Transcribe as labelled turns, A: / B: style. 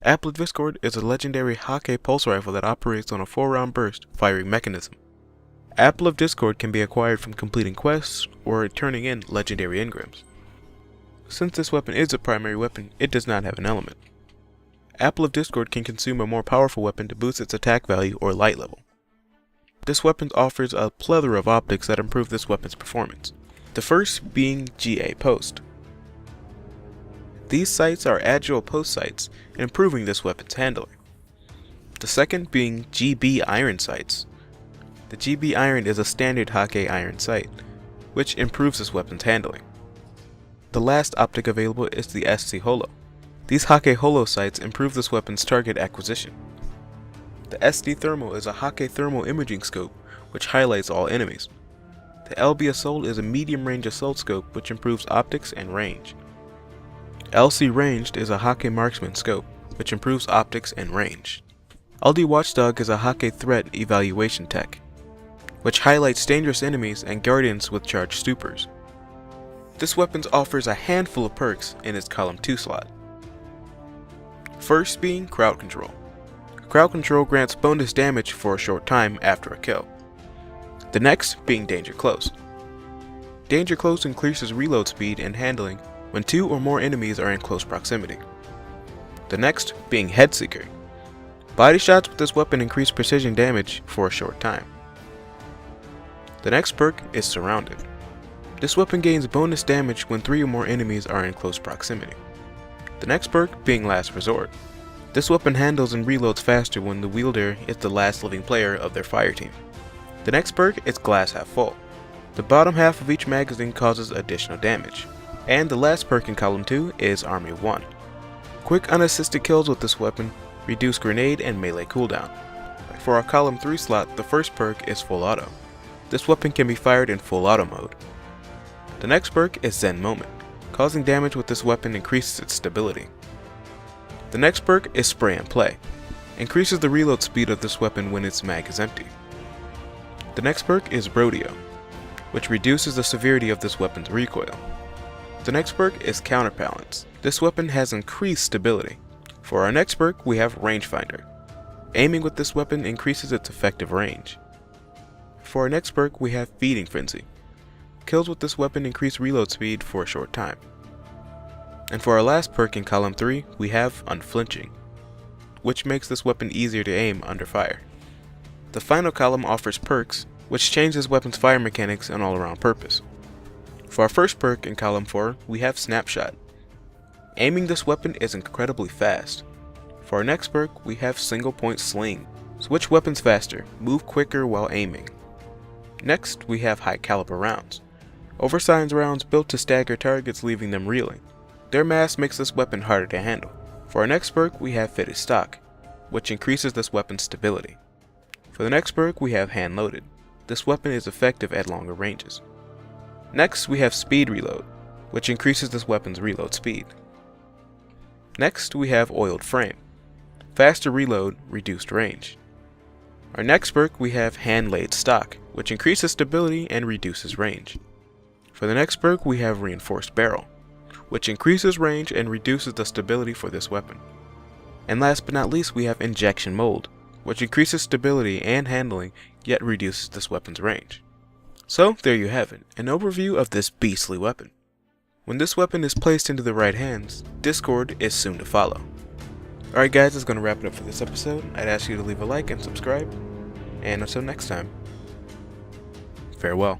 A: Apple of Discord is a legendary Hake pulse rifle that operates on a 4-round burst firing mechanism. Apple of Discord can be acquired from completing quests or turning in legendary engrams. Since this weapon is a primary weapon, it does not have an element. Apple of Discord can consume a more powerful weapon to boost its attack value or light level. This weapon offers a plethora of optics that improve this weapon's performance, the first being GA Post. These sights are agile post sights, improving this weapon's handling. The second being GB Iron sights. The GB Iron is a standard Hake iron sight, which improves this weapon's handling. The last optic available is the SC Holo. These Hake Holo sights improve this weapon's target acquisition. The SD Thermal is a Hake thermal imaging scope, which highlights all enemies. The LB Assault is a medium-range assault scope which improves optics and range. LC Ranged is a Hake marksman scope, which improves optics and range. LD Watchdog is a Hake threat evaluation tech, which highlights dangerous enemies and guardians with charged stupors. This weapon offers a handful of perks in its column 2 slot. First being Crowd Control. Crowd Control grants bonus damage for a short time after a kill. The next being Danger Close. Danger Close increases reload speed and handling when 2 or more enemies are in close proximity. The next being Headseeker. Body shots with this weapon increase precision damage for a short time. The next perk is Surrounded. This weapon gains bonus damage when 3 or more enemies are in close proximity. The next perk being Last Resort. This weapon handles and reloads faster when the wielder is the last living player of their fire team. The next perk is Glass Half Full. The bottom half of each magazine causes additional damage. And the last perk in column 2 is Army of One. Quick unassisted kills with this weapon reduce grenade and melee cooldown. For our column 3 slot, the first perk is Full Auto. This weapon can be fired in full auto mode. The next perk is Zen Moment. Causing damage with this weapon increases its stability. The next perk is Spray and Play. Increases the reload speed of this weapon when its mag is empty. The next perk is Rodeo, which reduces the severity of this weapon's recoil. The next perk is Counterbalance. This weapon has increased stability. For our next perk, we have Rangefinder. Aiming with this weapon increases its effective range. For our next perk, we have Feeding Frenzy. Kills with this weapon increase reload speed for a short time. And for our last perk in column 3, we have Unflinching, which makes this weapon easier to aim under fire. The final column offers perks, which change this weapon's fire mechanics and all-around purpose. For our first perk in column 4, we have Snapshot. Aiming this weapon is incredibly fast. For our next perk, we have Single Point Sling. Switch weapons faster, move quicker while aiming. Next, we have High Caliber Rounds. Oversized rounds built to stagger targets, leaving them reeling. Their mass makes this weapon harder to handle. For our next perk, we have Fitted Stock, which increases this weapon's stability. For the next perk, we have Hand Loaded. This weapon is effective at longer ranges. Next, we have Speed Reload, which increases this weapon's reload speed. Next, we have Oiled Frame. Faster reload, reduced range. Our next perk, we have Hand Laid Stock, which increases stability and reduces range. For the next perk, we have Reinforced Barrel, which increases range and reduces the stability for this weapon. And last but not least, we have Injection Mold, which increases stability and handling, yet reduces this weapon's range. So there you have it, an overview of this beastly weapon. When this weapon is placed into the right hands, Discord is soon to follow. Alright guys, that's going to wrap it up for this episode. I'd ask you to leave a like and subscribe, and until next time, farewell.